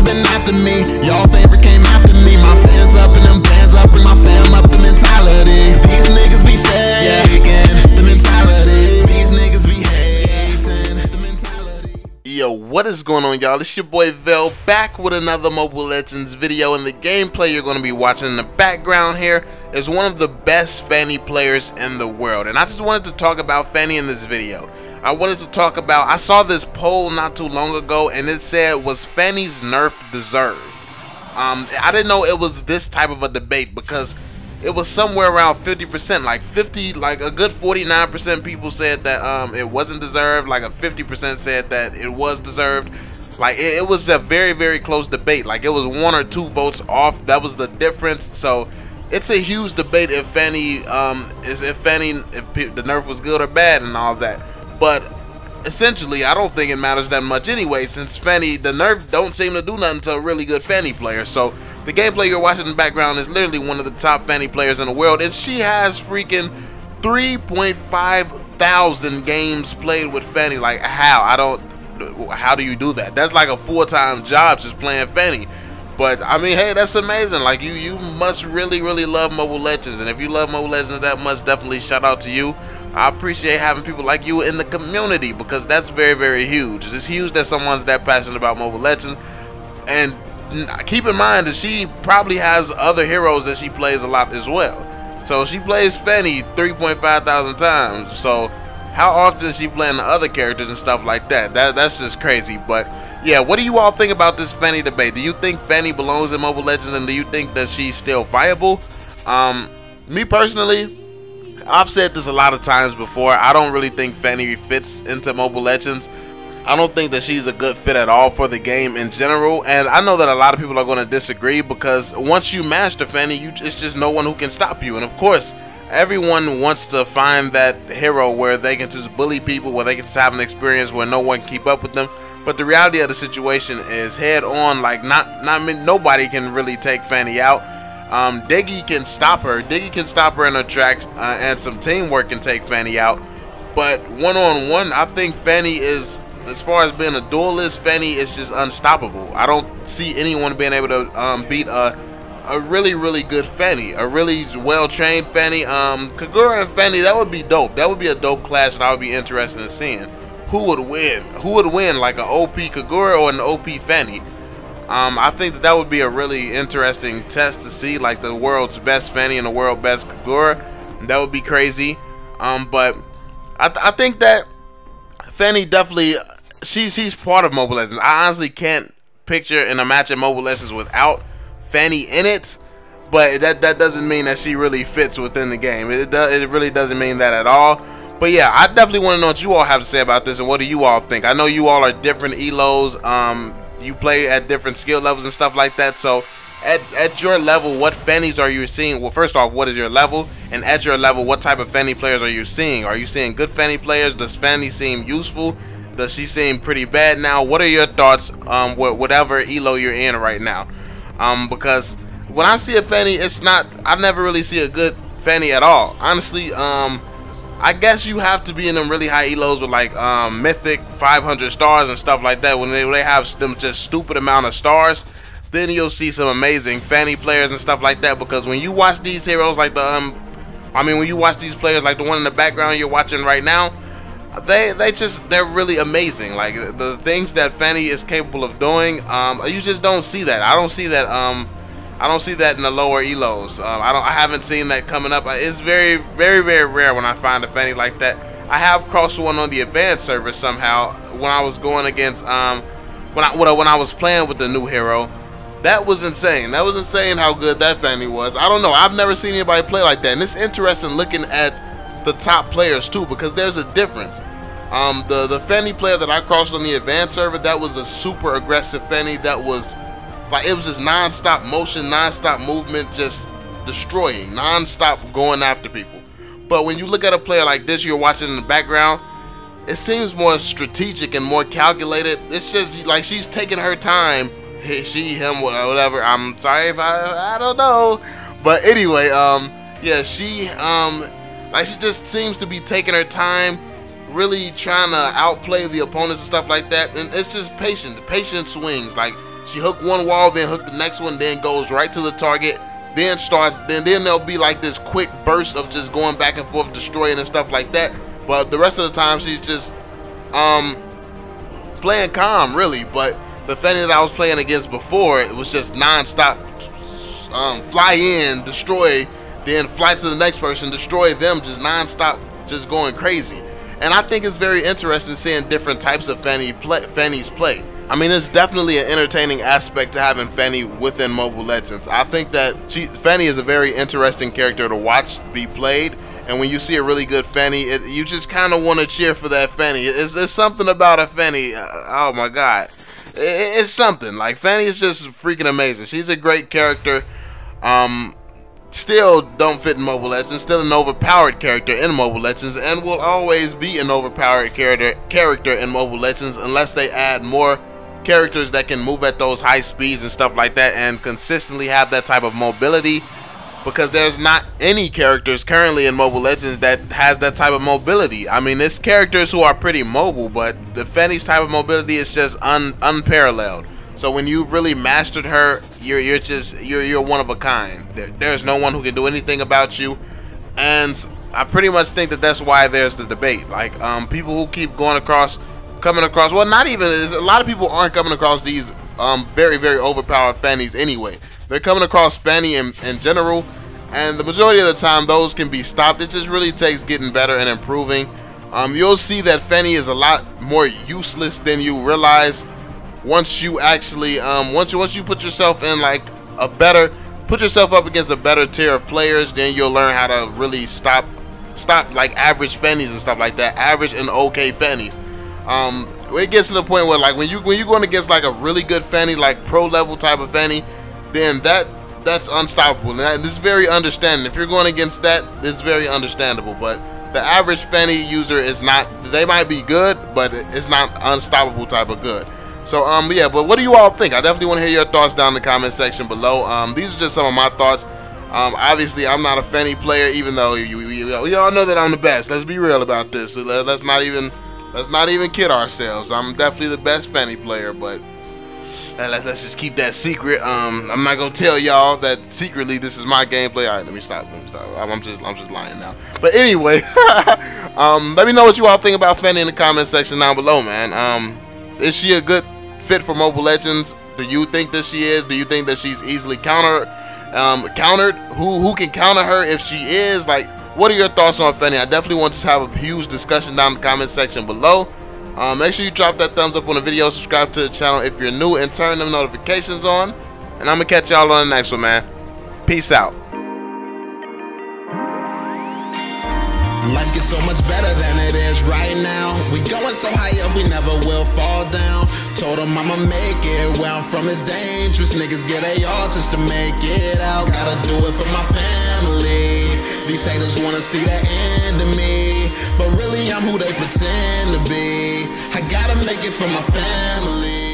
been after me. Your favorite came after me. My fans up and them bands up. Bring my fam up, the mentality. These niggas be faking, the mentality. These niggas be hating, the mentality. Yo, what is going on, y'all? It's your boy VeLL back with another Mobile Legends video, and the gameplay you're going to be watching in the background here is one of the best Fanny players in the world. And I just wanted to talk about Fanny in this video. I wanted to talk about, I saw this poll not too long ago, and it said, was Fanny's nerf deserved? I didn't know it was this type of a debate, because it was somewhere around 50%, like a good 49% people said that it wasn't deserved, like a 50% said that it was deserved. Like it was a very, very close debate. Like it was 1 or 2 votes off. That was the difference. So it's a huge debate if Fanny, if the nerf was good or bad and all that. But essentially, I don't think it matters that much anyway, since Fanny, the nerf don't seem to do nothing to a really good Fanny player. So the gameplay you're watching in the background is literally one of the top Fanny players in the world, and she has freaking 3.5 thousand games played with Fanny. Like how do you do that? That's like a full-time job just playing Fanny. But I mean, hey, that's amazing. Like you must really love Mobile Legends, and if you love Mobile Legends that much, definitely shout out to you. I appreciate having people like you in the community, because that's very, very huge. It's huge that someone's that passionate about Mobile Legends. And keep in mind that she probably has other heroes that she plays a lot as well. So she plays Fanny 3.5 thousand times. So how often is she playing the other characters and stuff like that? That's just crazy. But yeah, what do you all think about this Fanny debate? Do you think Fanny belongs in Mobile Legends, and do you think that she's still viable? Me personally, I've said this a lot of times before. I don't really think Fanny fits into Mobile Legends. I don't think that she's a good fit at all for the game in general, and I know that a lot of people are going to disagree, because once you master Fanny, it's just no one who can stop you. And of course, everyone wants to find that hero where they can just bully people, where they can just have an experience where no one can keep up with them. But the reality of the situation is head on. Like nobody can really take Fanny out. Diggy can stop her. Diggy can stop her in her tracks, and some teamwork can take Fanny out. But one-on-one, I think Fanny is, as far as being a duelist, Fanny is just unstoppable. I don't see anyone being able to beat a really good Fanny, a really well-trained Fanny. Kagura and Fanny, that would be dope. That would be a dope clash that I would be interested in seeing. Who would win? Who would win, like an OP Kagura or an OP Fanny? I think that would be a really interesting test to see, like the world's best Fanny and the world's best Kagura. That would be crazy. But I think that Fanny definitely, she's part of Mobile Legends. I honestly can't picture in a match of Mobile Legends without Fanny in it, but that doesn't mean that she really fits within the game. It really doesn't mean that at all. But yeah, I definitely want to know what you all have to say about this, and what do you all think? I know you all are different elos. You play at different skill levels and stuff like that. So at your level, what Fannies are you seeing? Well, first off, what is your level? And at your level, what type of Fanny players are you seeing? Are you seeing good Fanny players? Does Fanny seem useful? Does she seem pretty bad now? What are your thoughts whatever elo you're in right now? Because when I see a Fanny, I never really see a good Fanny at all. Honestly, I guess you have to be in them really high elos with like mythic 500 stars and stuff like that. When they have them just stupid amount of stars, then you'll see some amazing Fanny players and stuff like that. Because when you watch these heroes like when you watch these players like the one in the background you're watching right now, they're really amazing. Like the things that Fanny is capable of doing, you just don't see that. I don't see that. I don't see that in the lower elos. I haven't seen that coming up. It's very rare when I find a Fanny like that. I have crossed one on the advanced server somehow when I was going against when I was playing with the new hero. That was insane. That was insane how good that Fanny was. I don't know. I've never seen anybody play like that. And it's interesting looking at the top players too, because there's a difference. The Fanny player that I crossed on the advanced server, that was a super aggressive Fanny. That was like, it was just non-stop motion, non-stop movement, just destroying, non-stop going after people. But when you look at a player like this you're watching in the background, it seems more strategic and more calculated. It's just like she's taking her time. She, him, whatever. I'm sorry if I don't know. But anyway, yeah, she just seems to be taking her time, really trying to outplay the opponents and stuff like that. And it's just patient swings. Like She hook one wall, then hook the next one, then goes right to the target, then there'll be like this quick burst of just going back and forth, destroying and stuff like that. But the rest of the time, she's just playing calm, really. But the Fanny that I was playing against before, it was just non-stop fly in, destroy, then fly to the next person, destroy them, just non-stop, just going crazy. And I think it's very interesting seeing different types of Fanny's play. I mean, it's definitely an entertaining aspect to having Fanny within Mobile Legends. I think that Fanny is a very interesting character to watch be played. And when you see a really good Fanny, you just kind of want to cheer for that Fanny. It's something about a Fanny. Oh my God. It's something. Like, Fanny is just freaking amazing. She's a great character. Still don't fit in Mobile Legends. Still an overpowered character in Mobile Legends, and will always be an overpowered character in Mobile Legends unless they add more characters that can move at those high speeds and stuff like that and consistently have that type of mobility, because there's not any characters currently in Mobile Legends that has that type of mobility. I mean, there's characters who are pretty mobile, but the Fanny's type of mobility is just unparalleled. So when you've really mastered her, you're one of a kind. There's no one who can do anything about you, and I pretty much think that that's why there's the debate. Like, people who keep coming across. Well, not even. A lot of people aren't coming across these very overpowered Fannies anyway. They're coming across Fanny in general, and the majority of the time those can be stopped. It just really takes getting better and improving. You'll see that Fanny is a lot more useless than you realize once you actually once you put yourself in like put yourself up against a better tier of players. Then you'll learn how to really stop like average Fannies and stuff like that, average and okay Fannies. It gets to the point where, like, when you're going against like a really good Fanny, like pro level type of Fanny, then that's unstoppable. And this is very understanding. If you're going against that, it's very understandable. But the average Fanny user is not. They might be good, but it's not unstoppable type of good. So yeah. But what do you all think? I definitely want to hear your thoughts down in the comment section below. These are just some of my thoughts. Obviously, I'm not a Fanny player, even though we all know that I'm the best. Let's be real about this. So let's not even kid ourselves. I'm definitely the best Fanny player, but let's just keep that secret. I'm not gonna tell y'all that secretly this is my gameplay. All right, let me stop. I'm just lying now. But anyway, let me know what you all think about Fanny in the comment section down below, man. Is she a good fit for Mobile Legends? Do you think that she is? Do you think that she's easily countered? Who can counter her if she is? Like, what are your thoughts on Fanny? I definitely want to have a huge discussion down in the comment section below. Make sure you drop that thumbs up on the video, subscribe to the channel if you're new, and turn them notifications on. And I'm going to catch y'all on the next one, man. Peace out. Life gets so much better than it is right now. We going so high up, we never will fall down. Told him I'ma make it. Where I'm from is dangerous. Niggas get they all just to make it out. Gotta do it for my family. These haters wanna see the end of me, but really I'm who they pretend to be. I gotta make it for my family.